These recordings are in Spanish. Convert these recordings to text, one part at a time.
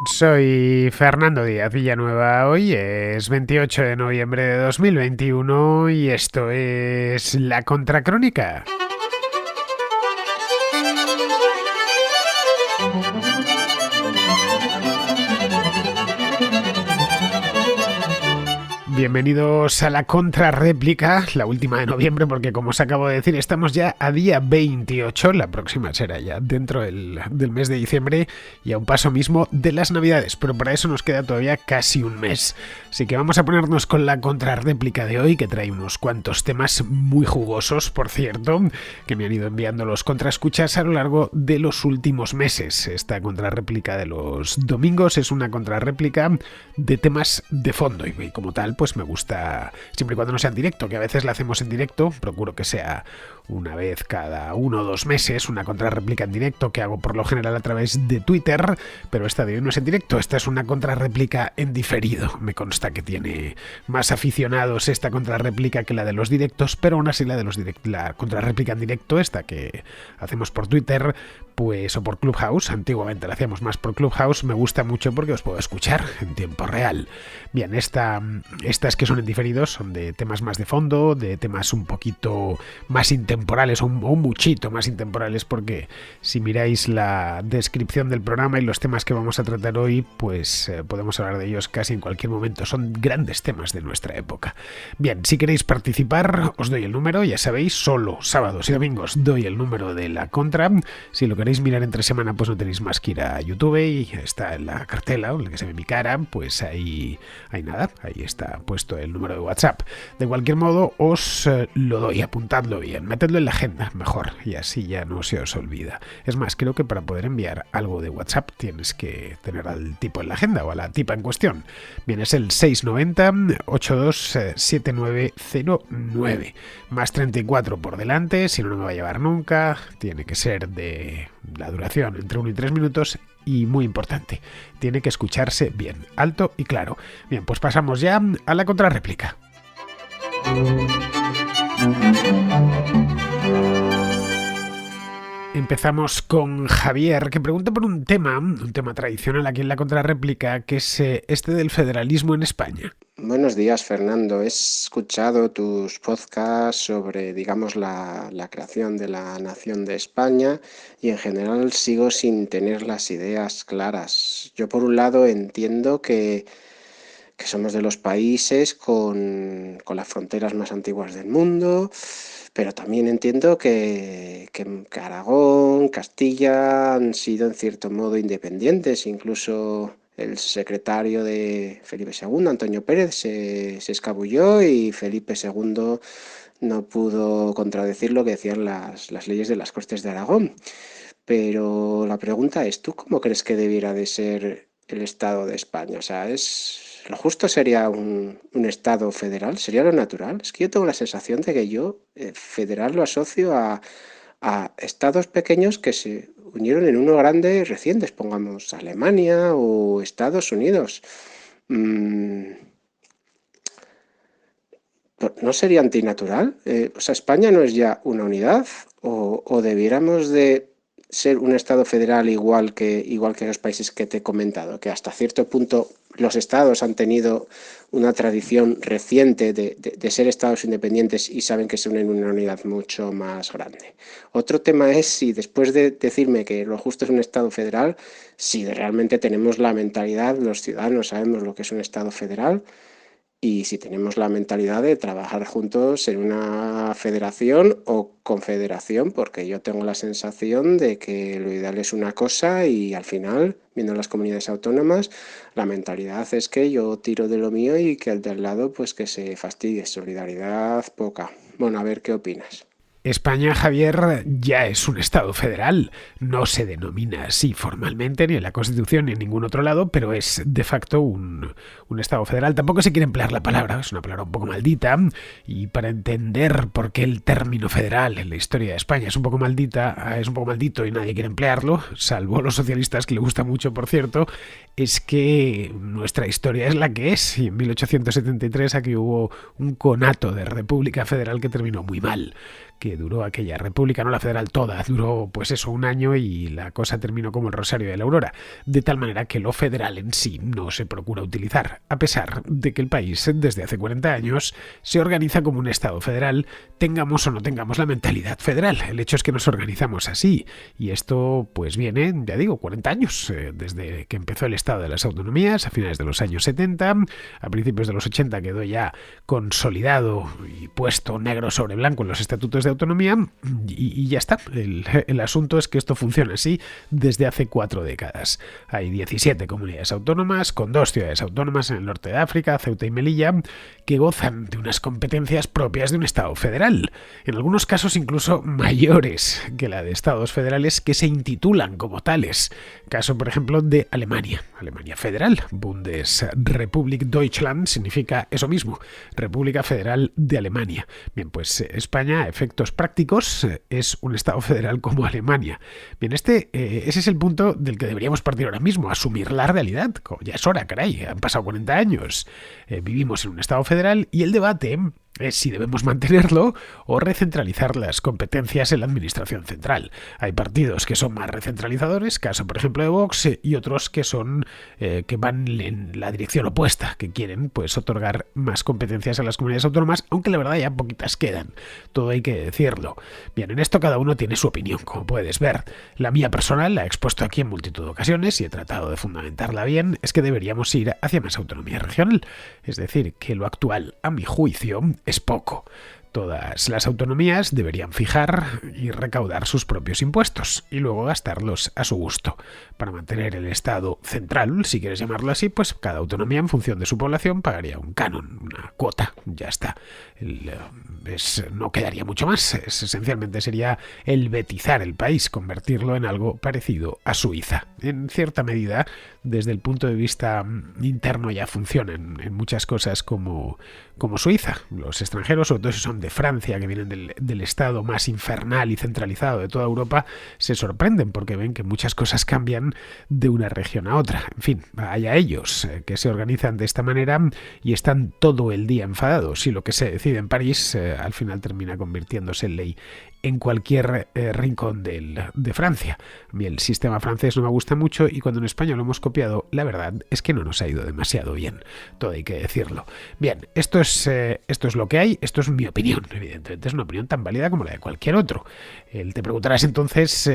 Soy Fernando Díaz Villanueva, hoy es 28 de noviembre de 2021 y esto es La Contracrónica. Bienvenidos a la contrarréplica, la última de noviembre, porque como os acabo de decir, estamos ya a día 28, la próxima será ya dentro del mes de diciembre y a un paso mismo de las navidades, pero para eso nos queda todavía casi un mes. Así que vamos a ponernos con la contrarréplica de hoy, que trae unos cuantos temas muy jugosos, por cierto, que me han ido enviando los contraescuchas a lo largo de los últimos meses. Esta contrarréplica de los domingos es una contrarréplica de temas de fondo y como tal, pues me gusta, siempre y cuando no sea en directo, que a veces la hacemos en directo, procuro que sea una vez cada 1 o 2 meses, una contrarréplica en directo que hago por lo general a través de Twitter, pero esta de hoy no es en directo, esta es una contrarréplica en diferido. Me consta que tiene más aficionados esta contrarréplica que la de los directos, pero aún así la contrarréplica en directo, esta que hacemos por Twitter, pues o por Clubhouse, antiguamente la hacíamos más por Clubhouse, me gusta mucho porque os puedo escuchar en tiempo real. Bien, estas que son en diferidos son de temas más de fondo, de temas un poquito más intemporales o un muchito más intemporales, porque si miráis la descripción del programa y los temas que vamos a tratar hoy, pues podemos hablar de ellos casi en cualquier momento, son grandes temas de nuestra época. Bien, si queréis participar, os doy el número, ya sabéis, solo sábados y domingos doy el número de la contra. Si lo queréis mirar entre semana, pues no tenéis más que ir a YouTube y está en la cartela, en la que se ve mi cara, pues ahí nada, ahí está puesto el número de WhatsApp. De cualquier modo, os lo doy, apuntadlo bien, metedlo en la agenda mejor y así ya no se os olvida. Es más, creo que para poder enviar algo de WhatsApp tienes que tener al tipo en la agenda o a la tipa en cuestión. Bien, es el 690-827909, más 34 por delante, si no, no me va a llevar nunca, tiene que ser de la duración entre 1 y 3 minutos y muy importante, tiene que escucharse bien, alto y claro. Bien, pues pasamos ya a la contrarréplica. Empezamos con Javier, que pregunta por un tema tradicional aquí en la contrarréplica, que es este del federalismo en España. Buenos días, Fernando. He escuchado tus podcasts sobre, digamos, la creación de la nación de España y en general sigo sin tener las ideas claras. Yo, por un lado, entiendo que somos de los países con las fronteras más antiguas del mundo, pero también entiendo que Aragón, Castilla han sido en cierto modo independientes, incluso el secretario de Felipe II, Antonio Pérez, se escabulló y Felipe II no pudo contradecir lo que decían las leyes de las Cortes de Aragón. Pero la pregunta es, ¿tú cómo crees que debiera de ser el Estado de España? O sea, ¿lo justo sería un Estado federal? ¿Sería lo natural? Es que yo tengo la sensación de que yo federal lo asocio a estados pequeños que se unieron en uno grande recientes, pongamos Alemania o Estados Unidos. ¿No sería antinatural? O sea, ¿España no es ya una unidad? ¿O debiéramos de ser un Estado federal igual que los países que te he comentado? Que hasta cierto punto los estados han tenido una tradición reciente de ser estados independientes y saben que se unen en una unidad mucho más grande. Otro tema es si después de decirme que lo justo es un Estado federal, si realmente tenemos la mentalidad, los ciudadanos sabemos lo que es un Estado federal, y si tenemos la mentalidad de trabajar juntos en una federación o confederación, porque yo tengo la sensación de que lo ideal es una cosa y al final, viendo las comunidades autónomas, la mentalidad es que yo tiro de lo mío y que el de al lado pues que se fastidie. Solidaridad poca. Bueno, a ver qué opinas. España, Javier, ya es un Estado federal. No se denomina así formalmente ni en la Constitución ni en ningún otro lado, pero es de facto un Estado federal. Tampoco se quiere emplear la palabra, es una palabra un poco maldita, y para entender por qué el término federal en la historia de España es un poco maldito y nadie quiere emplearlo, salvo los socialistas, que le gusta mucho, por cierto, es que nuestra historia es la que es, y en 1873 aquí hubo un conato de República Federal que terminó muy mal, que que duró aquella república, no la federal toda, duró pues eso, un año y la cosa terminó como el rosario de la aurora, de tal manera que lo federal en sí no se procura utilizar, a pesar de que el país desde hace 40 años se organiza como un Estado federal, tengamos o no tengamos la mentalidad federal. El hecho es que nos organizamos así, y esto pues viene, ya digo, 40 años, desde que empezó el Estado de las Autonomías a finales de los años 70, a principios de los 80 quedó ya consolidado y puesto negro sobre blanco en los estatutos de autonomía, y ya está. El asunto es que esto funciona así desde hace 4 décadas. Hay 17 comunidades autónomas, con 2 ciudades autónomas en el norte de África, Ceuta y Melilla, que gozan de unas competencias propias de un Estado federal, en algunos casos incluso mayores que la de Estados federales que se intitulan como tales. Caso, por ejemplo, de Alemania. Alemania federal, Bundesrepublik Deutschland, significa eso mismo, República Federal de Alemania. Bien, pues España, a efectos prácticos, es un Estado federal como Alemania. Bien, ese es el punto del que deberíamos partir ahora mismo, asumir la realidad. Ya es hora, caray, han pasado 40 años. Vivimos en un Estado federal y el debate es si debemos mantenerlo o recentralizar las competencias en la administración central. Hay partidos que son más recentralizadores, caso por ejemplo de Vox, y otros que son que van en la dirección opuesta, que quieren pues otorgar más competencias a las comunidades autónomas, aunque la verdad ya poquitas quedan, todo hay que decirlo. Bien, en esto cada uno tiene su opinión, como puedes ver. La mía personal, la he expuesto aquí en multitud de ocasiones y he tratado de fundamentarla bien, es que deberíamos ir hacia más autonomía regional, es decir, que lo actual, a mi juicio, es poco. Todas las autonomías deberían fijar y recaudar sus propios impuestos y luego gastarlos a su gusto. Para mantener el Estado central, si quieres llamarlo así, pues cada autonomía en función de su población pagaría un canon, una cuota, ya está. No quedaría mucho más, esencialmente sería helvetizar el país, convertirlo en algo parecido a Suiza. En cierta medida, desde el punto de vista interno ya funcionan en muchas cosas como Suiza. Los extranjeros, sobre todo si son de Francia, que vienen del Estado más infernal y centralizado de toda Europa, se sorprenden porque ven que muchas cosas cambian de una región a otra. En fin, allá ellos que se organizan de esta manera y están todo el día enfadados, y lo que se decide en París al final termina convirtiéndose en ley en cualquier rincón de Francia. A mí el sistema francés no me gusta mucho, y cuando en España lo hemos copiado, la verdad es que no nos ha ido demasiado bien, todo hay que decirlo. Bien, esto es lo que hay, esto es mi opinión, evidentemente es una opinión tan válida como la de cualquier otro. Te preguntarás entonces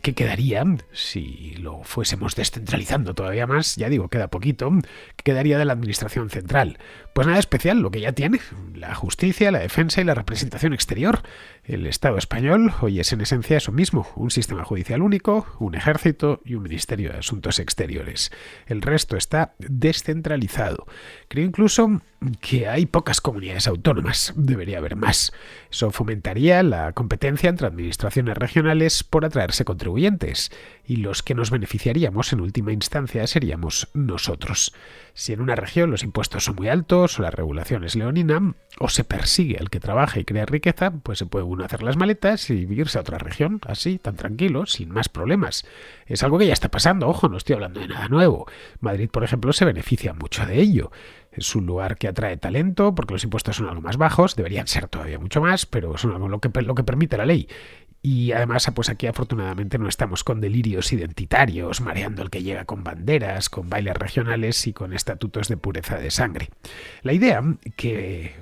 qué quedaría si lo fuésemos descentralizando todavía más, ya digo, queda poquito, ¿qué quedaría de la administración central? Pues nada especial, lo que ya tiene, la justicia, la defensa y la representación exterior. El Estado español hoy es en esencia eso mismo, un sistema judicial único, un ejército y un ministerio de Asuntos Exteriores. El resto está descentralizado. Creo incluso que hay pocas comunidades autónomas, debería haber más. Eso fomentaría la competencia entre administraciones regionales por atraerse contribuyentes, y los que nos beneficiaríamos en última instancia seríamos nosotros. Si en una región los impuestos son muy altos o la regulación es leonina, o se persigue al que trabaja y crea riqueza, pues se puede uno hacer las maletas y irse a otra región, así, tan tranquilo, sin más problemas. Es algo que ya está pasando, ojo, no estoy hablando de nada nuevo. Madrid, por ejemplo, se beneficia mucho de ello. Es un lugar que atrae talento porque los impuestos son algo más bajos, deberían ser todavía mucho más, pero son algo lo que permite la ley. Y además, pues aquí afortunadamente no estamos con delirios identitarios, mareando al que llega con banderas, con bailes regionales y con estatutos de pureza de sangre. La idea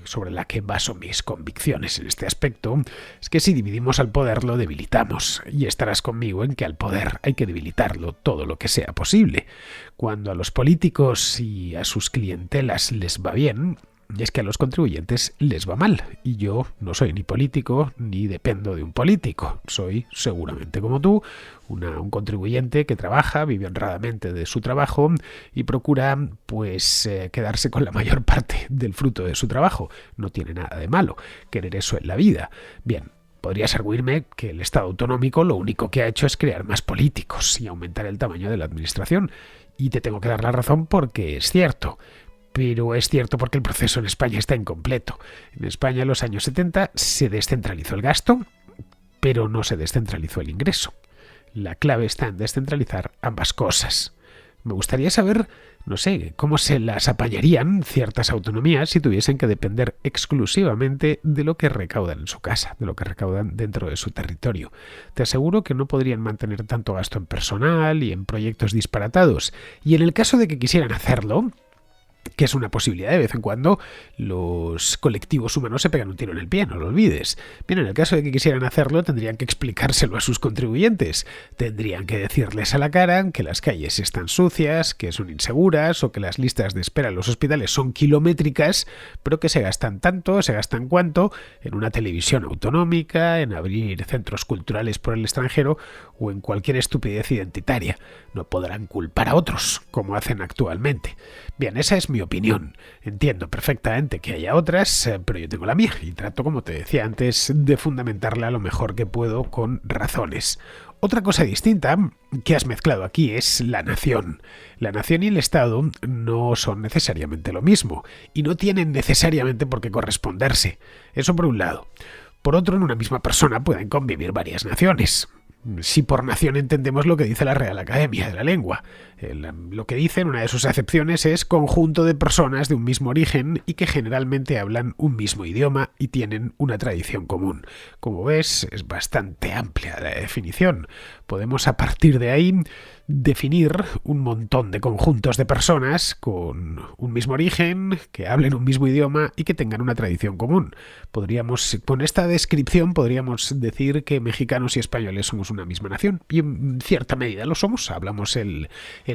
sobre la que baso mis convicciones en este aspecto es que si dividimos al poder lo debilitamos, y estarás conmigo en que al poder hay que debilitarlo todo lo que sea posible. Cuando a los políticos y a sus clientelas les va bien, y es que a los contribuyentes les va mal, y yo no soy ni político ni dependo de un político. Soy, seguramente como tú, un contribuyente que trabaja, vive honradamente de su trabajo y procura quedarse con la mayor parte del fruto de su trabajo. No tiene nada de malo querer eso en la vida. Bien, podrías arguirme que el Estado autonómico lo único que ha hecho es crear más políticos y aumentar el tamaño de la administración, y te tengo que dar la razón porque es cierto. Pero es cierto porque el proceso en España está incompleto. En España en los años 70 se descentralizó el gasto, pero no se descentralizó el ingreso. La clave está en descentralizar ambas cosas. Me gustaría saber, no sé, cómo se las apañarían ciertas autonomías si tuviesen que depender exclusivamente de lo que recaudan en su casa, de lo que recaudan dentro de su territorio. Te aseguro que no podrían mantener tanto gasto en personal y en proyectos disparatados. Y en el caso de que quisieran hacerlo, que es una posibilidad de vez en cuando, los colectivos humanos se pegan un tiro en el pie, no lo olvides. Bien, en el caso de que quisieran hacerlo, tendrían que explicárselo a sus contribuyentes. Tendrían que decirles a la cara que las calles están sucias, que son inseguras o que las listas de espera en los hospitales son kilométricas, pero que se gastan tanto, se gastan cuanto en una televisión autonómica, en abrir centros culturales por el extranjero o en cualquier estupidez identitaria. No podrán culpar a otros, como hacen actualmente. Bien, esa es mi opinión. Entiendo perfectamente que haya otras, pero yo tengo la mía y trato, como te decía antes, de fundamentarla lo mejor que puedo con razones. Otra cosa distinta que has mezclado aquí es la nación. La nación y el Estado no son necesariamente lo mismo y no tienen necesariamente por qué corresponderse. Eso por un lado. Por otro, en una misma persona pueden convivir varias naciones. Si por nación entendemos lo que dice la Real Academia de la Lengua. Lo que dice en una de sus acepciones es conjunto de personas de un mismo origen y que generalmente hablan un mismo idioma y tienen una tradición común. Como ves, es bastante amplia la definición. Podemos a partir de ahí definir un montón de conjuntos de personas con un mismo origen, que hablen un mismo idioma y que tengan una tradición común. Con esta descripción podríamos decir que mexicanos y españoles somos una misma nación, y en cierta medida lo somos. Hablamos el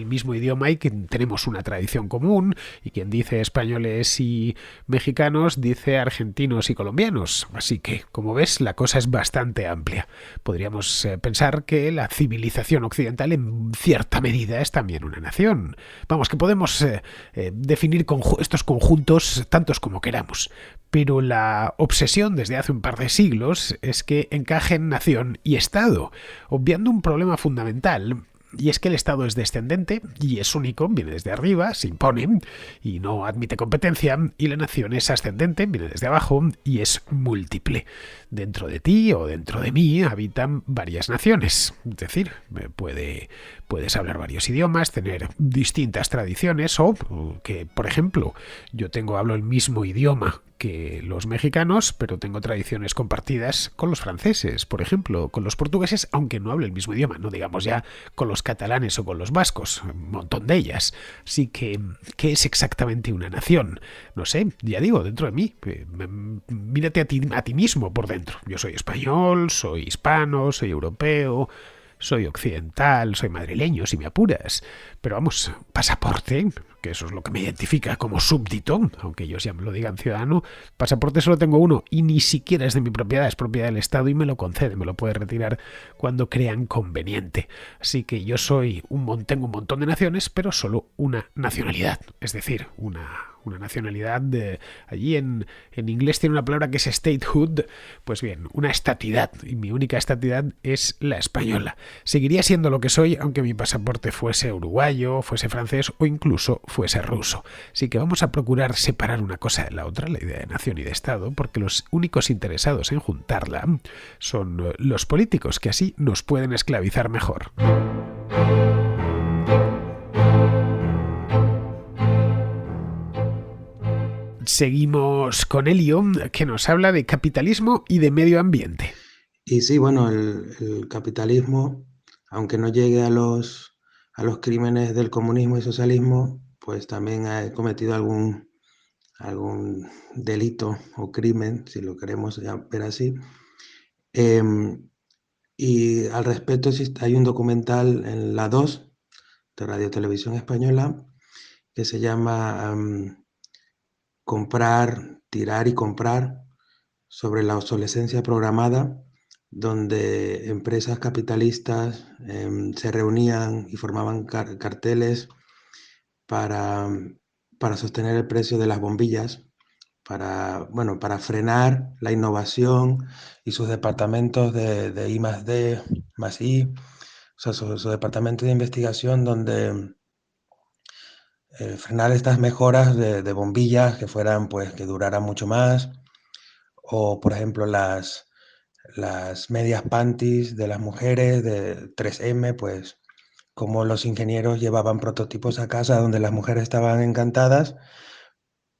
mismo idioma y que tenemos una tradición común, y quien dice españoles y mexicanos dice argentinos y colombianos. Así que, como ves, la cosa es bastante amplia. Podríamos pensar que la civilización occidental en cierta medida es también una nación. Vamos, que podemos definir estos conjuntos tantos como queramos. Pero la obsesión desde hace un par de siglos es que encajen nación y Estado, obviando un problema fundamental. Y es que el Estado es descendente y es único, viene desde arriba, se impone y no admite competencia, y la nación es ascendente, viene desde abajo y es múltiple. Dentro de ti o dentro de mí habitan varias naciones, es decir, puedes hablar varios idiomas, tener distintas tradiciones o que, por ejemplo, hablo el mismo idioma que los mexicanos, pero tengo tradiciones compartidas con los franceses, por ejemplo, con los portugueses, aunque no hable el mismo idioma, no digamos ya con los catalanes o con los vascos, un montón de ellas. Así que, ¿qué es exactamente una nación? No sé, ya digo, dentro de mí, mírate a ti mismo por dentro. Yo soy español, soy hispano, soy europeo, soy occidental, soy madrileño, si me apuras. Pero vamos, pasaporte, que eso es lo que me identifica como súbdito, aunque ellos ya me lo digan ciudadano, pasaporte solo tengo uno y ni siquiera es de mi propiedad, es propiedad del Estado y me lo concede, me lo puede retirar cuando crean conveniente. Así que yo tengo un montón de naciones, pero solo una nacionalidad, es decir, una nacionalidad allí en inglés tiene una palabra que es statehood, pues bien, una estatidad, y mi única estatidad es la española. Seguiría siendo lo que soy aunque mi pasaporte fuese uruguayo, fuese francés o incluso fuese ruso. Así que vamos a procurar separar una cosa de la otra, la idea de nación y de Estado, porque los únicos interesados en juntarla son los políticos, que así nos pueden esclavizar mejor. Seguimos con Elio, que nos habla de capitalismo y de medio ambiente. Y sí, bueno, el capitalismo, aunque no llegue a los crímenes del comunismo y socialismo, pues también ha cometido algún delito o crimen, si lo queremos ver así. Y al respecto hay un documental en La 2 de Radio Televisión Española que se llama Comprar, tirar y comprar, sobre la obsolescencia programada, donde empresas capitalistas se reunían y formaban carteles para sostener el precio de las bombillas, para frenar la innovación y sus departamentos de I más D más I, o sea, su departamento de investigación donde frenar estas mejoras de bombillas que fueran, pues, que duraran mucho más, o por ejemplo las medias panties de las mujeres de 3M, pues cómo los ingenieros llevaban prototipos a casa donde las mujeres estaban encantadas,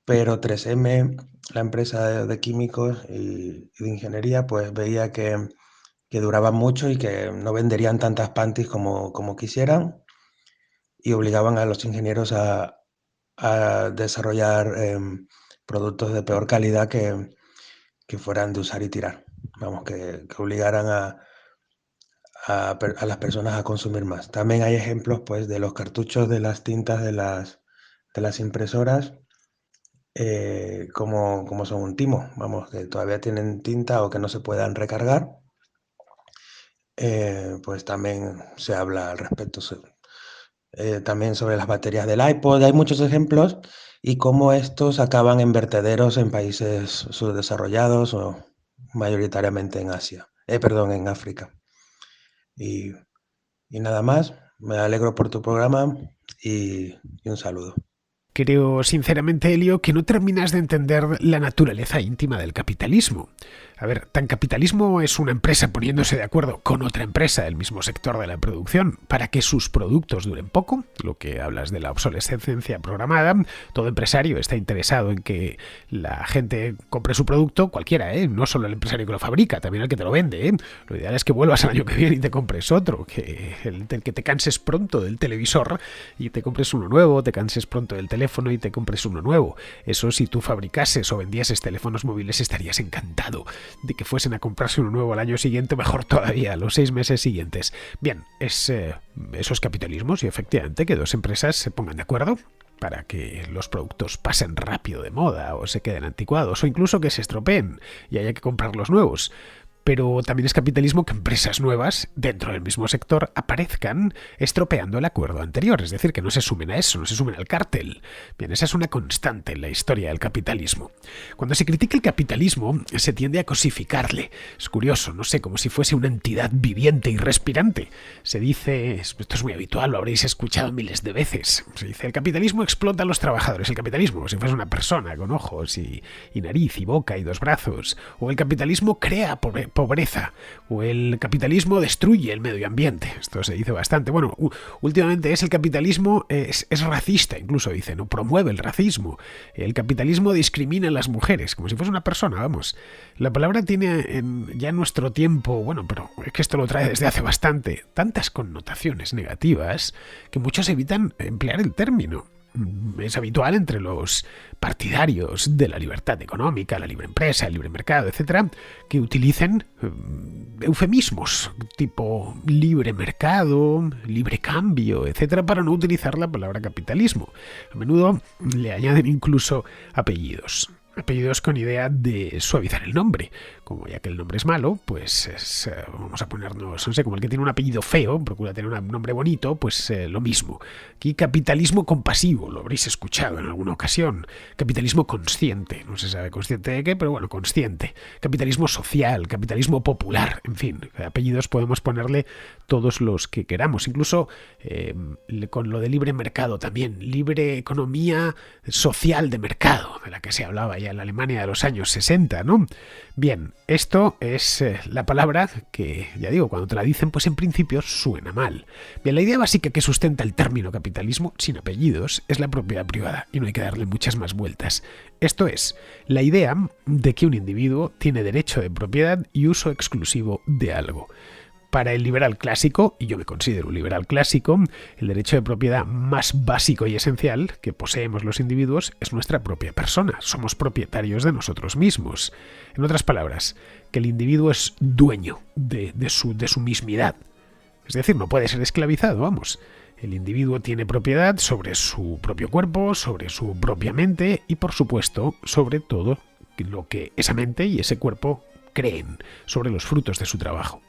pero 3M, la empresa de químicos y de ingeniería, pues veía que duraban mucho y que no venderían tantas panties como quisieran, y obligaban a los ingenieros a desarrollar productos de peor calidad que fueran de usar y tirar. Vamos, que obligaran a las personas a consumir más. También hay ejemplos, pues, de los cartuchos de las tintas de las impresoras, como son un timo, vamos, que todavía tienen tinta o que no se puedan recargar. Pues también se habla al respecto. También sobre las baterías del iPod, hay muchos ejemplos, y cómo estos acaban en vertederos en países subdesarrollados o mayoritariamente en en África. Y nada más, me alegro por tu programa y un saludo. Creo sinceramente, Elio, que no terminas de entender la naturaleza íntima del capitalismo. A ver, tan capitalismo es una empresa poniéndose de acuerdo con otra empresa del mismo sector de la producción para que sus productos duren poco, lo que hablas de la obsolescencia programada. Todo empresario está interesado en que la gente compre su producto, cualquiera, no solo el empresario que lo fabrica, también el que te lo vende. Lo ideal es que vuelvas al año que viene y te compres otro, que te canses pronto del televisor y te compres uno nuevo, te canses pronto del teléfono y te compres uno nuevo. Eso, si tú fabricases o vendieses teléfonos móviles, estarías encantado de que fuesen a comprarse uno nuevo al año siguiente, mejor todavía, los 6 meses siguientes. Bien, eso es capitalismo, y efectivamente que dos empresas se pongan de acuerdo para que los productos pasen rápido de moda o se queden anticuados o incluso que se estropeen y haya que comprar los nuevos. Pero también es capitalismo que empresas nuevas dentro del mismo sector aparezcan estropeando el acuerdo anterior, es decir, que no se sumen a eso, no se sumen al cártel. Bien, esa es una constante en la historia del capitalismo. Cuando se critica el capitalismo, se tiende a cosificarle. Es curioso, no sé, como si fuese una entidad viviente y respirante. Se dice, esto es muy habitual, lo habréis escuchado miles de veces, se dice, el capitalismo explota a los trabajadores, el capitalismo, como si fuese una persona con ojos y nariz y boca y 2 brazos, o el capitalismo crea pobreza, o el capitalismo destruye el medio ambiente. Esto se dice bastante. Bueno, últimamente el capitalismo es racista, incluso dicen, ¿no? Promueve el racismo. El capitalismo discrimina a las mujeres, como si fuese una persona, vamos. La palabra tiene ya en nuestro tiempo, bueno, pero es que esto lo trae desde hace bastante, tantas connotaciones negativas que muchos evitan emplear el término. Es habitual entre los partidarios de la libertad económica, la libre empresa, el libre mercado, etcétera, que utilicen eufemismos tipo libre mercado, libre cambio, etcétera, para no utilizar la palabra capitalismo. A menudo le añaden incluso apellidos con idea de suavizar el nombre. Como ya que el nombre es malo, pues vamos a ponernos, no sé, como el que tiene un apellido feo, procura tener un nombre bonito, pues lo mismo. Aquí capitalismo compasivo, lo habréis escuchado en alguna ocasión. Capitalismo consciente, no se sabe consciente de qué, pero bueno, consciente. Capitalismo social, capitalismo popular, en fin, apellidos podemos ponerle todos los que queramos. Incluso con lo de libre mercado también, libre economía social de mercado, de la que se hablaba ya en la Alemania de los años 60, ¿no? Bien, esto es la palabra que, ya digo, cuando te la dicen, pues en principio suena mal. Bien, la idea básica que sustenta el término capitalismo, sin apellidos, es la propiedad privada, y no hay que darle muchas más vueltas. Esto es, la idea de que un individuo tiene derecho de propiedad y uso exclusivo de algo. Para el liberal clásico, y yo me considero un liberal clásico, el derecho de propiedad más básico y esencial que poseemos los individuos es nuestra propia persona. Somos propietarios de nosotros mismos. En otras palabras, que el individuo es dueño de su mismidad. Es decir, no puede ser esclavizado, vamos. El individuo tiene propiedad sobre su propio cuerpo, sobre su propia mente y, por supuesto, sobre todo lo que esa mente y ese cuerpo creen, sobre los frutos de su trabajo.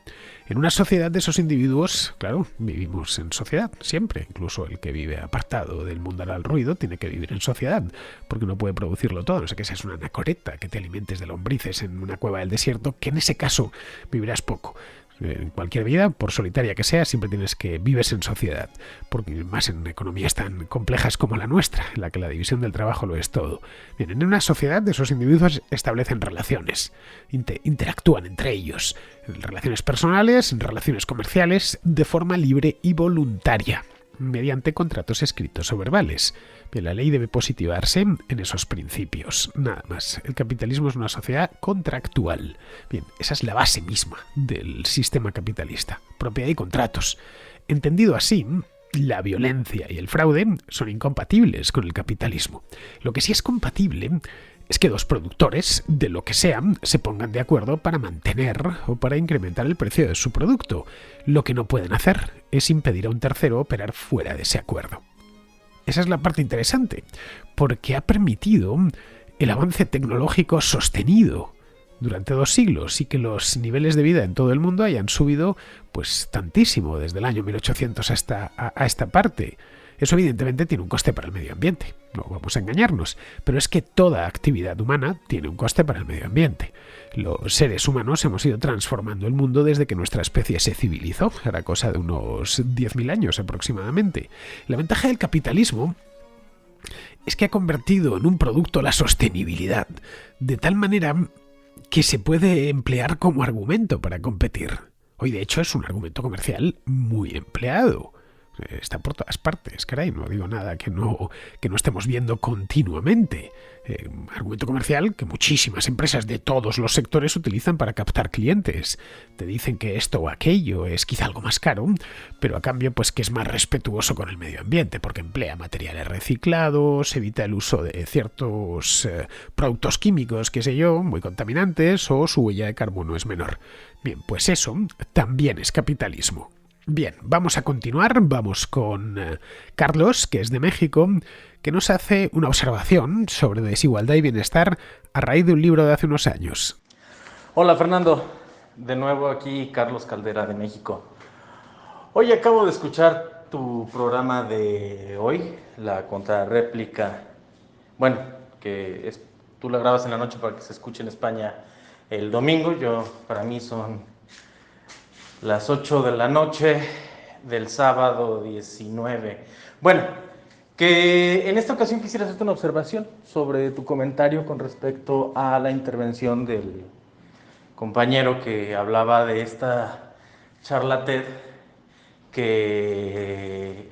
En una sociedad de esos individuos, claro, vivimos en sociedad, siempre. Incluso el que vive apartado del mundanal ruido tiene que vivir en sociedad, porque no puede producirlo todo. No sé que seas una anacoreta, que te alimentes de lombrices en una cueva del desierto, que en ese caso vivirás poco. En cualquier vida, por solitaria que sea, siempre vives en sociedad, porque más en economías tan complejas como la nuestra, en la que la división del trabajo lo es todo. Bien, en una sociedad esos individuos establecen relaciones, interactúan entre ellos, en relaciones personales, en relaciones comerciales, de forma libre y voluntaria, mediante contratos escritos o verbales. Bien, la ley debe positivarse en esos principios, nada más. El capitalismo es una sociedad contractual. Bien, esa es la base misma del sistema capitalista, propiedad y contratos. Entendido así, la violencia y el fraude son incompatibles con el capitalismo. Lo que sí es compatible es que dos productores, de lo que sea, se pongan de acuerdo para mantener o para incrementar el precio de su producto. Lo que no pueden hacer es impedir a un tercero operar fuera de ese acuerdo. Esa es la parte interesante, porque ha permitido el avance tecnológico sostenido durante 2 siglos y que los niveles de vida en todo el mundo hayan subido pues tantísimo desde el año 1800 hasta a esta parte. Eso evidentemente tiene un coste para el medio ambiente, no vamos a engañarnos, pero es que toda actividad humana tiene un coste para el medio ambiente. Los seres humanos hemos ido transformando el mundo desde que nuestra especie se civilizó, era cosa de unos 10.000 años aproximadamente. La ventaja del capitalismo es que ha convertido en un producto la sostenibilidad, de tal manera que se puede emplear como argumento para competir. Hoy de hecho es un argumento comercial muy empleado. Está por todas partes, caray, no digo nada que no estemos viendo continuamente. Argumento comercial que muchísimas empresas de todos los sectores utilizan para captar clientes. Te dicen que esto o aquello es quizá algo más caro, pero a cambio pues que es más respetuoso con el medio ambiente, porque emplea materiales reciclados, evita el uso de ciertos productos químicos, qué sé yo, muy contaminantes, o su huella de carbono es menor. Bien, pues eso también es capitalismo. Bien, vamos a continuar, vamos con Carlos, que es de México, que nos hace una observación sobre desigualdad y bienestar a raíz de un libro de hace unos años. Hola Fernando, de nuevo aquí Carlos Caldera de México. Hoy acabo de escuchar tu programa de hoy, la contrarréplica, bueno, tú la grabas en la noche para que se escuche en España el domingo, para mí son las 8 de la noche del sábado 19. Bueno, que en esta ocasión quisiera hacerte una observación sobre tu comentario con respecto a la intervención del compañero que hablaba de esta charla TED que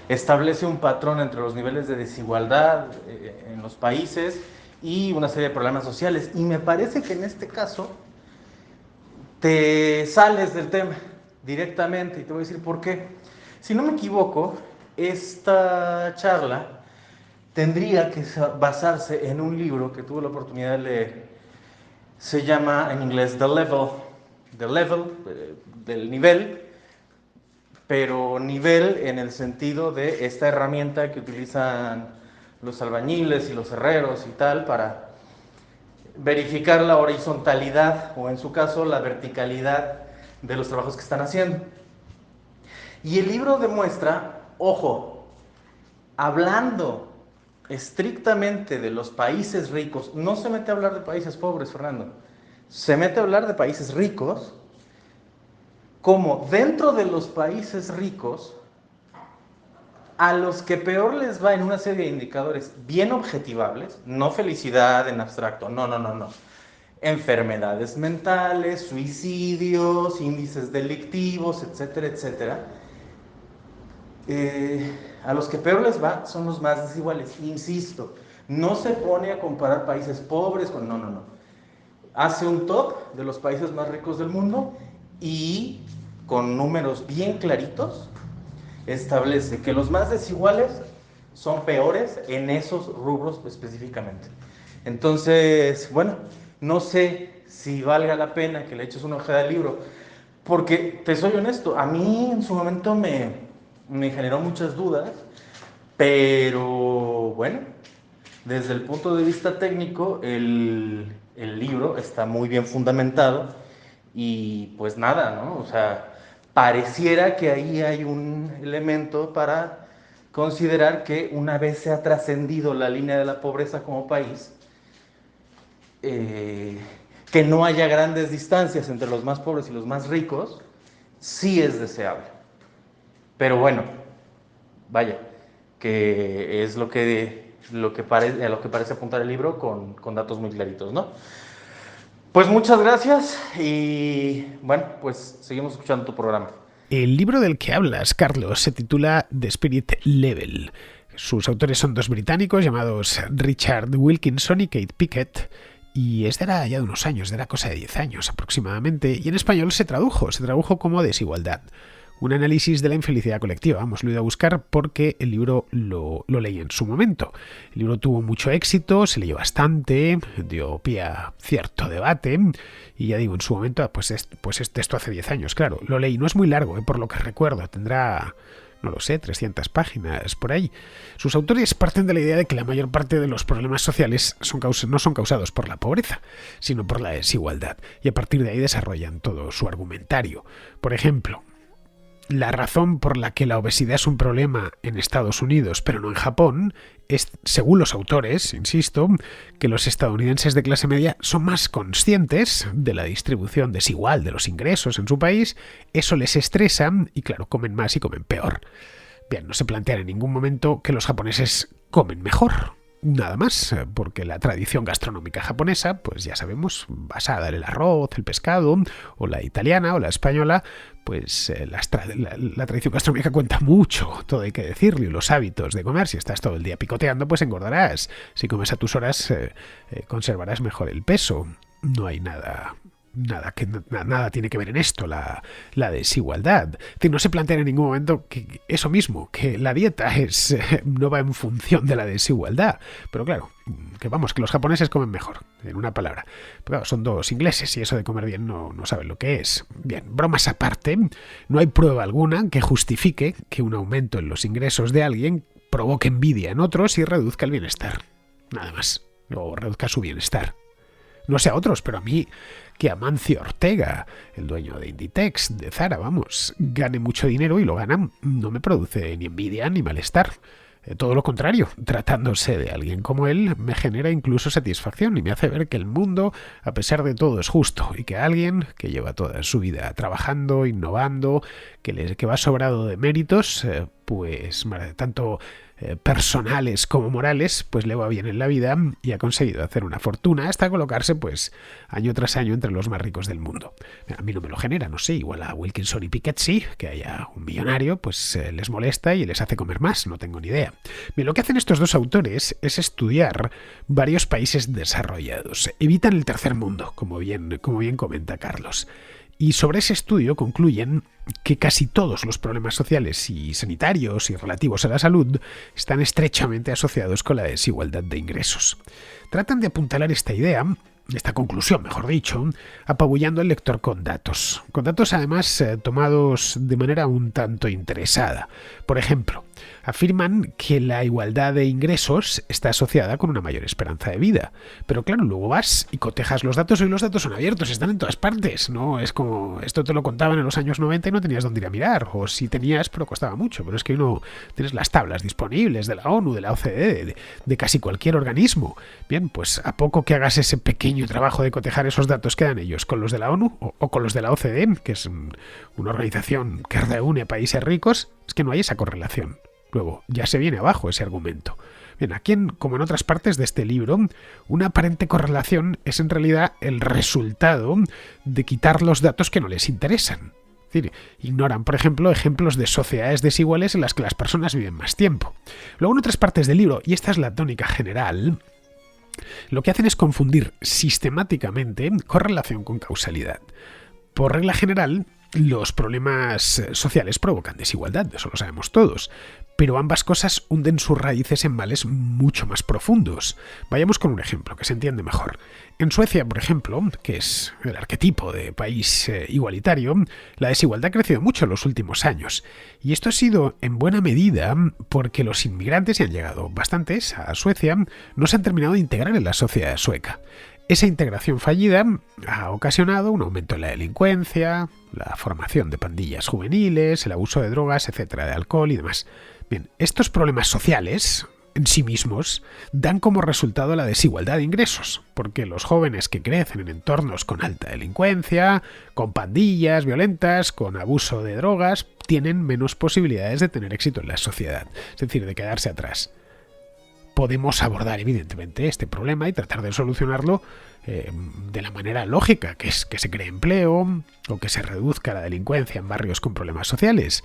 establece un patrón entre los niveles de desigualdad en los países y una serie de problemas sociales. Y me parece que en este caso te sales del tema directamente y te voy a decir por qué. Si no me equivoco, esta charla tendría que basarse en un libro que tuve la oportunidad de leer. Se llama en inglés The Level, del nivel, pero nivel en el sentido de esta herramienta que utilizan los albañiles y los herreros y tal para verificar la horizontalidad o en su caso la verticalidad de los trabajos que están haciendo. Y el libro demuestra, ojo, hablando estrictamente de los países ricos, no se mete a hablar de países pobres, Fernando, se mete a hablar de países ricos, como dentro de los países ricos, a los que peor les va en una serie de indicadores bien objetivables, no felicidad en abstracto, no. Enfermedades mentales, suicidios, índices delictivos, etcétera, etcétera. A los que peor les va son los más desiguales. Insisto, no se pone a comparar países pobres con... No. Hace un top de los países más ricos del mundo y con números bien claritos establece que los más desiguales son peores en esos rubros específicamente. Entonces, bueno, no sé si valga la pena que le eches una hoja del libro, porque te soy honesto, a mí en su momento me generó muchas dudas, pero bueno, desde el punto de vista técnico, el libro está muy bien fundamentado y pues nada, ¿no? O sea, pareciera que ahí hay un elemento para considerar que una vez se ha trascendido la línea de la pobreza como país, que que no haya grandes distancias entre los más pobres y los más ricos, sí es deseable. Pero bueno, vaya, que es lo que parece apuntar el libro con datos muy claritos, ¿no? Pues muchas gracias y bueno, pues seguimos escuchando tu programa. El libro del que hablas, Carlos, se titula The Spirit Level. Sus autores son dos británicos llamados Richard Wilkinson y Kate Pickett, y es de ya de unos años, de la cosa de 10 años aproximadamente, y en español se tradujo como Desigualdad. Un análisis de la infelicidad colectiva. Vamos, lo he ido a buscar porque el libro lo leí en su momento. El libro tuvo mucho éxito, se leyó bastante, dio pie a cierto debate, y ya digo, en su momento, pues esto hace 10 años, claro. Lo leí, no es muy largo, por lo que recuerdo, tendrá, no lo sé, 300 páginas por ahí. Sus autores parten de la idea de que la mayor parte de los problemas sociales no son causados por la pobreza, sino por la desigualdad, y a partir de ahí desarrollan todo su argumentario. Por ejemplo, la razón por la que la obesidad es un problema en Estados Unidos, pero no en Japón, es, según los autores, insisto, que los estadounidenses de clase media son más conscientes de la distribución desigual de los ingresos en su país, eso les estresa y, claro, comen más y comen peor. Bien, no se plantean en ningún momento que los japoneses comen mejor. Nada más, porque la tradición gastronómica japonesa, pues ya sabemos, basada en el arroz, el pescado, o la italiana o la española, pues la tradición gastronómica cuenta mucho, todo hay que decirlo, y los hábitos de comer. Si estás todo el día picoteando, pues engordarás. Si comes a tus horas, conservarás mejor el peso. No hay nada tiene que ver en esto, la desigualdad. Es decir, no se plantea en ningún momento que eso mismo, que la dieta no va en función de la desigualdad. Pero claro, que los japoneses comen mejor, en una palabra. Pero claro, son dos ingleses y eso de comer bien no saben lo que es. Bien, bromas aparte, no hay prueba alguna que justifique que un aumento en los ingresos de alguien provoque envidia en otros y reduzca el bienestar. Nada más. O reduzca su bienestar. No sé a otros, pero a mí, que Amancio Ortega, el dueño de Inditex, de Zara, gane mucho dinero y lo gana, no me produce ni envidia ni malestar. Todo lo contrario, tratándose de alguien como él, me genera incluso satisfacción y me hace ver que el mundo, a pesar de todo, es justo y que alguien que lleva toda su vida trabajando, innovando, que va sobrado de méritos, pues tanto personales como morales, pues le va bien en la vida y ha conseguido hacer una fortuna hasta colocarse, pues, año tras año entre los más ricos del mundo. A mí no me lo genera, no sé, igual a Wilkinson y Pickett sí, que haya un millonario, pues les molesta y les hace comer más, no tengo ni idea. Bien, lo que hacen estos dos autores es estudiar varios países desarrollados. Evitan el tercer mundo, como bien comenta Carlos. Y sobre ese estudio concluyen que casi todos los problemas sociales y sanitarios y relativos a la salud están estrechamente asociados con la desigualdad de ingresos. Tratan de apuntalar esta conclusión, mejor dicho, apabullando al lector con datos además tomados de manera un tanto interesada. Por ejemplo, afirman que la igualdad de ingresos está asociada con una mayor esperanza de vida. Pero claro, luego vas y cotejas los datos y los datos son abiertos, están en todas partes. No es como esto te lo contaban en los años 90 y no tenías dónde ir a mirar, o sí tenías pero costaba mucho. Pero es que uno tienes las tablas disponibles de la ONU, de la OCDE, de casi cualquier organismo. Bien, pues a poco que hagas ese pequeño trabajo de cotejar esos datos que dan ellos con los de la ONU o con los de la OCDE, que es una organización que reúne a países ricos, es que no hay esa correlación. Luego, ya se viene abajo ese argumento. Bien, aquí, como en otras partes de este libro, una aparente correlación es en realidad el resultado de quitar los datos que no les interesan. Es decir, ignoran, por ejemplo, ejemplos de sociedades desiguales en las que las personas viven más tiempo. Luego, en otras partes del libro, y esta es la tónica general, lo que hacen es confundir sistemáticamente correlación con causalidad. Por regla general, los problemas sociales provocan desigualdad, eso lo sabemos todos, pero ambas cosas hunden sus raíces en males mucho más profundos. Vayamos con un ejemplo que se entiende mejor. En Suecia, por ejemplo, que es el arquetipo de país igualitario, la desigualdad ha crecido mucho en los últimos años. Y esto ha sido en buena medida porque los inmigrantes, y han llegado bastantes a Suecia, no se han terminado de integrar en la sociedad sueca. Esa integración fallida ha ocasionado un aumento en la delincuencia, la formación de pandillas juveniles, el abuso de drogas, etcétera, de alcohol y demás. Bien, estos problemas sociales, en sí mismos dan como resultado la desigualdad de ingresos, porque los jóvenes que crecen en entornos con alta delincuencia, con pandillas violentas, con abuso de drogas, tienen menos posibilidades de tener éxito en la sociedad, es decir, de quedarse atrás. Podemos abordar evidentemente este problema y tratar de solucionarlo de la manera lógica, que es que se cree empleo o que se reduzca la delincuencia en barrios con problemas sociales,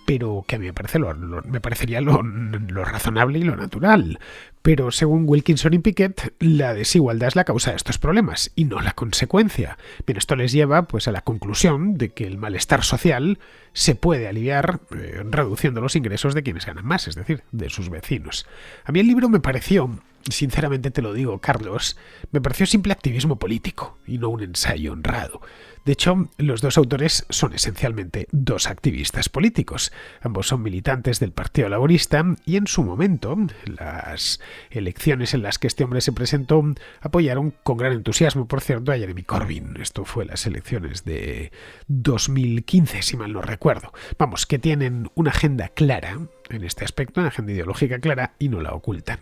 pero que a mí me parecería lo razonable y lo natural. Pero según Wilkinson y Pickett, la desigualdad es la causa de estos problemas y no la consecuencia. Bien, esto les lleva pues a la conclusión de que el malestar social se puede aliviar reduciendo los ingresos de quienes ganan más, es decir, de sus vecinos. A mí el libro me pareció, sinceramente te lo digo, Carlos, me pareció simple activismo político y no un ensayo honrado. De hecho, los dos autores son esencialmente dos activistas políticos. Ambos son militantes del Partido Laborista y en su momento, las elecciones en las que este hombre se presentó apoyaron con gran entusiasmo, por cierto, a Jeremy Corbyn. Esto fue las elecciones de 2015, si mal no recuerdo. Vamos, que tienen una agenda clara en este aspecto, una agenda ideológica clara y no la ocultan.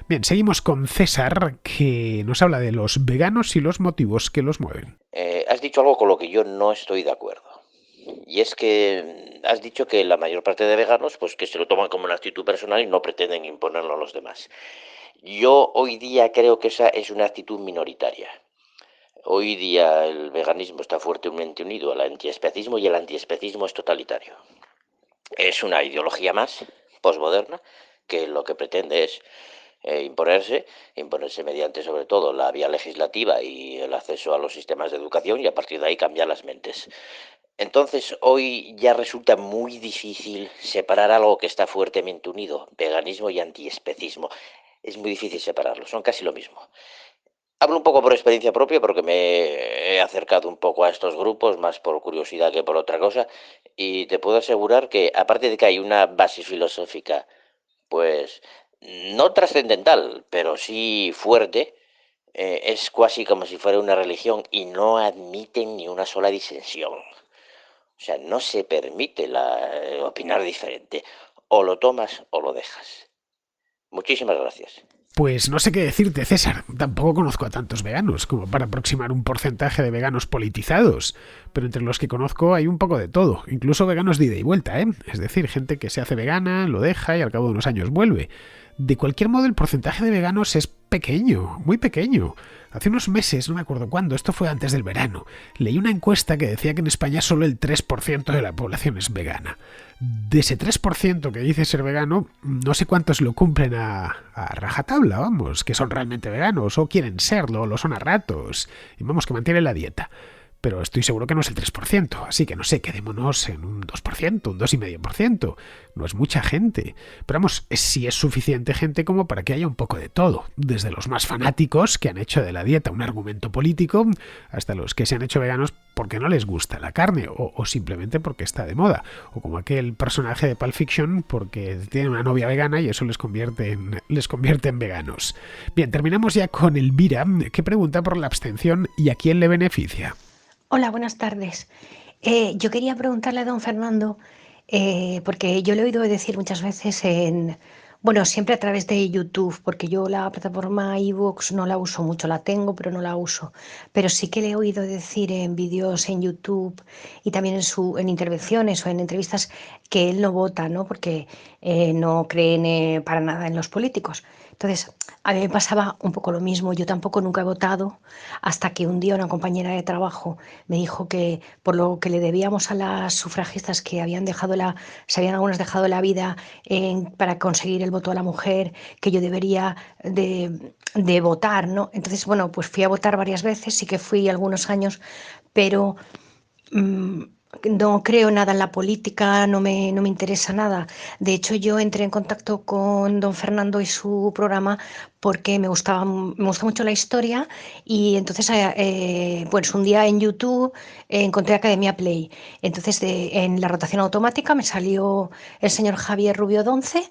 Bien, seguimos con César, que nos habla de los veganos y los motivos que los mueven. Has dicho algo con lo que yo no estoy de acuerdo. Y es que has dicho que la mayor parte de veganos, pues que se lo toman como una actitud personal y no pretenden imponerlo a los demás. Yo hoy día creo que esa es una actitud minoritaria. Hoy día el veganismo está fuertemente unido al antiespecismo y el antiespecismo es totalitario. Es una ideología más posmoderna que lo que pretende es imponerse mediante sobre todo la vía legislativa y el acceso a los sistemas de educación y a partir de ahí cambiar las mentes. Entonces hoy ya resulta muy difícil separar algo que está fuertemente unido, veganismo y antiespecismo. Es muy difícil separarlo, son casi lo mismo. Hablo un poco por experiencia propia porque me he acercado un poco a estos grupos, más por curiosidad que por otra cosa, y te puedo asegurar que aparte de que hay una base filosófica, pues no trascendental, pero sí fuerte, es casi como si fuera una religión y no admiten ni una sola disensión. O sea, no se permite opinar diferente. O lo tomas o lo dejas. Muchísimas gracias. Pues no sé qué decirte, César. Tampoco conozco a tantos veganos como para aproximar un porcentaje de veganos politizados. Pero entre los que conozco hay un poco de todo. Incluso veganos de ida y vuelta, ¿eh? Es decir, gente que se hace vegana, lo deja y al cabo de unos años vuelve. De cualquier modo, el porcentaje de veganos es pequeño, muy pequeño. Hace unos meses, no me acuerdo cuándo, esto fue antes del verano, leí una encuesta que decía que en España solo el 3% de la población es vegana. De ese 3% que dice ser vegano, no sé cuántos lo cumplen a rajatabla, vamos, que son realmente veganos, o quieren serlo, o lo son a ratos, y vamos, que mantienen la dieta. Pero estoy seguro que no es el 3%, así que no sé, quedémonos en un 2%, un 2,5%. No es mucha gente. Pero vamos, sí es suficiente gente como para que haya un poco de todo. Desde los más fanáticos, que han hecho de la dieta un argumento político, hasta los que se han hecho veganos porque no les gusta la carne, o simplemente porque está de moda. O como aquel personaje de Pulp Fiction, porque tiene una novia vegana y eso les convierte en veganos. Bien, terminamos ya con Elvira, que pregunta por la abstención y a quién le beneficia. Hola, buenas tardes. Yo quería preguntarle a don Fernando, porque yo le he oído decir muchas veces siempre a través de YouTube, porque yo la plataforma iVoox no la uso mucho, la tengo, pero no la uso. Pero sí que le he oído decir en vídeos en YouTube y también en intervenciones o en entrevistas que él no vota, ¿no? Porque no cree para nada en los políticos. Entonces, a mí me pasaba un poco lo mismo. Yo tampoco nunca he votado hasta que un día una compañera de trabajo me dijo que por lo que le debíamos a las sufragistas que se habían algunas dejado la vida para conseguir el voto a la mujer, que yo debería de votar, ¿no? Entonces, bueno, pues fui a votar varias veces, sí que fui algunos años, pero no creo nada en la política, no me interesa nada. De hecho, yo entré en contacto con don Fernando y su programa porque me gusta mucho la historia y entonces pues un día en YouTube encontré Academia Play. Entonces en la rotación automática me salió el señor Javier Rubio Donce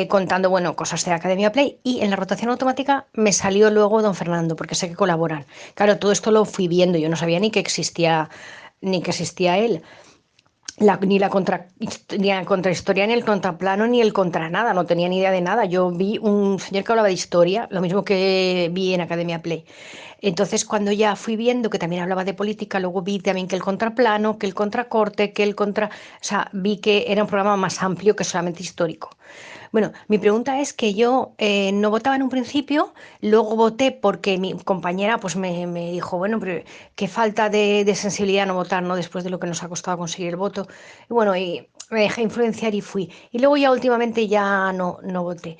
contando cosas de Academia Play y en la rotación automática me salió luego don Fernando porque sé que colaboran. Claro, todo esto lo fui viendo, yo no sabía ni que existía él. ni la contrahistoria, ni el contraplano, ni el contra nada, no tenía ni idea de nada. Yo vi un señor que hablaba de historia, lo mismo que vi en Academia Play. Entonces, cuando ya fui viendo que también hablaba de política, luego vi también que el contraplano, que el contracorte, que el contra... O sea, vi que era un programa más amplio que solamente histórico. Bueno, mi pregunta es que yo no votaba en un principio, luego voté porque mi compañera pues me dijo, bueno, pero qué falta de sensibilidad no votar, ¿no? Después de lo que nos ha costado conseguir el voto. Y bueno, y me dejé influenciar y fui. Y luego ya últimamente ya no voté.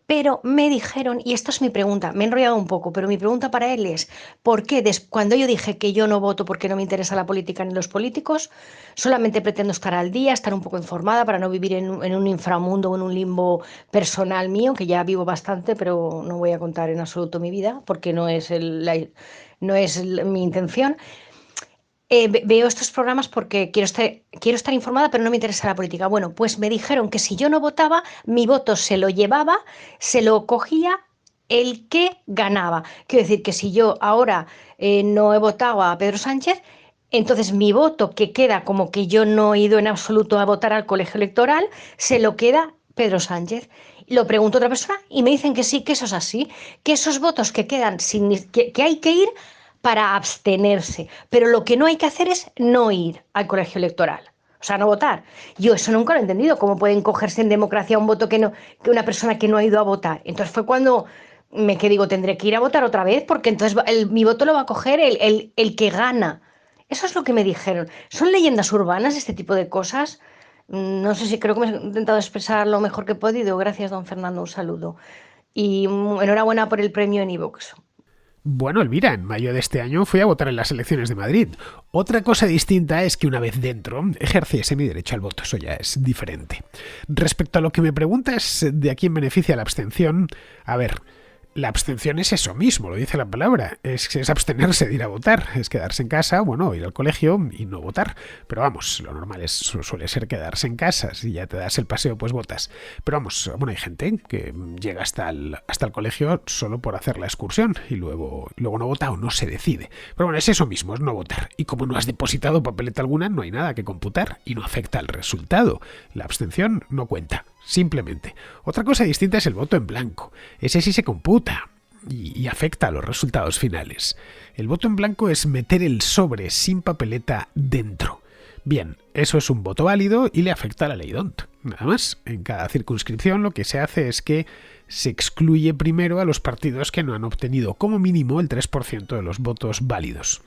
Pero me dijeron, y esta es mi pregunta, me he enrollado un poco, pero mi pregunta para él es, ¿por qué cuando yo dije que yo no voto porque no me interesa la política ni los políticos, solamente pretendo estar al día, estar un poco informada para no vivir en un inframundo o en un limbo personal mío, que ya vivo bastante, pero no voy a contar en absoluto mi vida, porque no es mi intención? Veo estos programas porque quiero estar informada, pero no me interesa la política. Bueno, pues me dijeron que si yo no votaba, mi voto se lo llevaba, se lo cogía el que ganaba. Quiero decir que si yo ahora no he votado a Pedro Sánchez, entonces mi voto, que queda como que yo no he ido en absoluto a votar al colegio electoral, se lo queda Pedro Sánchez. Lo pregunto a otra persona y me dicen que sí, que eso es así, que esos votos que quedan, que hay que ir para abstenerse. Pero lo que no hay que hacer es no ir al colegio electoral. O sea, no votar. Yo eso nunca lo he entendido. ¿Cómo pueden cogerse en democracia un voto que una persona que no ha ido a votar? Entonces fue cuando que digo, tendré que ir a votar otra vez porque entonces mi voto lo va a coger el que gana. Eso es lo que me dijeron. ¿Son leyendas urbanas este tipo de cosas? No sé si creo que me he intentado expresar lo mejor que he podido. Gracias, don Fernando. Un saludo. Y enhorabuena por el premio en iVoox. Bueno, Elvira, en mayo de este año fui a votar en las elecciones de Madrid. Otra cosa distinta es que una vez dentro ejerciese mi derecho al voto, eso ya es diferente. Respecto a lo que me preguntas de a quién beneficia la abstención, a ver, la abstención es eso mismo, lo dice la palabra, es abstenerse de ir a votar, es quedarse en casa, bueno, ir al colegio y no votar, pero vamos, lo normal suele ser quedarse en casa, si ya te das el paseo pues votas, pero vamos, bueno, hay gente que llega hasta el colegio solo por hacer la excursión y luego no vota o no se decide, pero bueno, es eso mismo, es no votar, y como no has depositado papeleta alguna, no hay nada que computar y no afecta al resultado, la abstención no cuenta. Simplemente. Otra cosa distinta es el voto en blanco. Ese sí se computa y afecta a los resultados finales. El voto en blanco es meter el sobre sin papeleta dentro. Bien, eso es un voto válido y le afecta a la ley DONT. Nada más, en cada circunscripción lo que se hace es que se excluye primero a los partidos que no han obtenido como mínimo el 3% de los votos válidos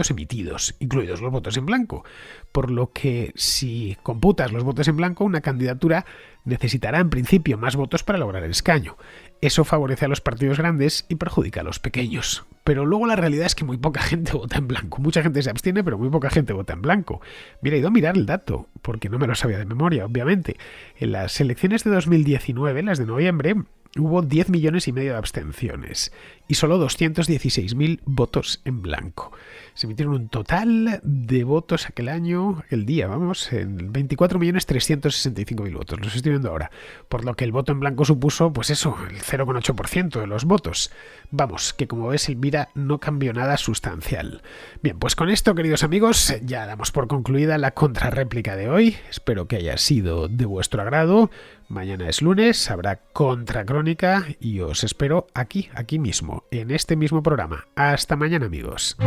emitidos, incluidos los votos en blanco. Por lo que si computas los votos en blanco, una candidatura necesitará en principio más votos para lograr el escaño. Eso favorece a los partidos grandes y perjudica a los pequeños. Pero luego la realidad es que muy poca gente vota en blanco. Mucha gente se abstiene, pero muy poca gente vota en blanco. Mira, he ido a mirar el dato, porque no me lo sabía de memoria, obviamente. En las elecciones de 2019, las de noviembre, hubo 10 millones y medio de abstenciones y solo 216.000 votos en blanco. Se emitieron un total de votos aquel año, en 24.365.000 votos. Los estoy viendo ahora. Por lo que el voto en blanco supuso, pues eso, el 0,8% de los votos. Vamos, que como ves, Elvira, no cambió nada sustancial. Bien, pues con esto, queridos amigos, ya damos por concluida la contrarréplica de hoy. Espero que haya sido de vuestro agrado. Mañana es lunes, habrá Contracrónica y os espero aquí mismo, en este mismo programa. Hasta mañana, amigos.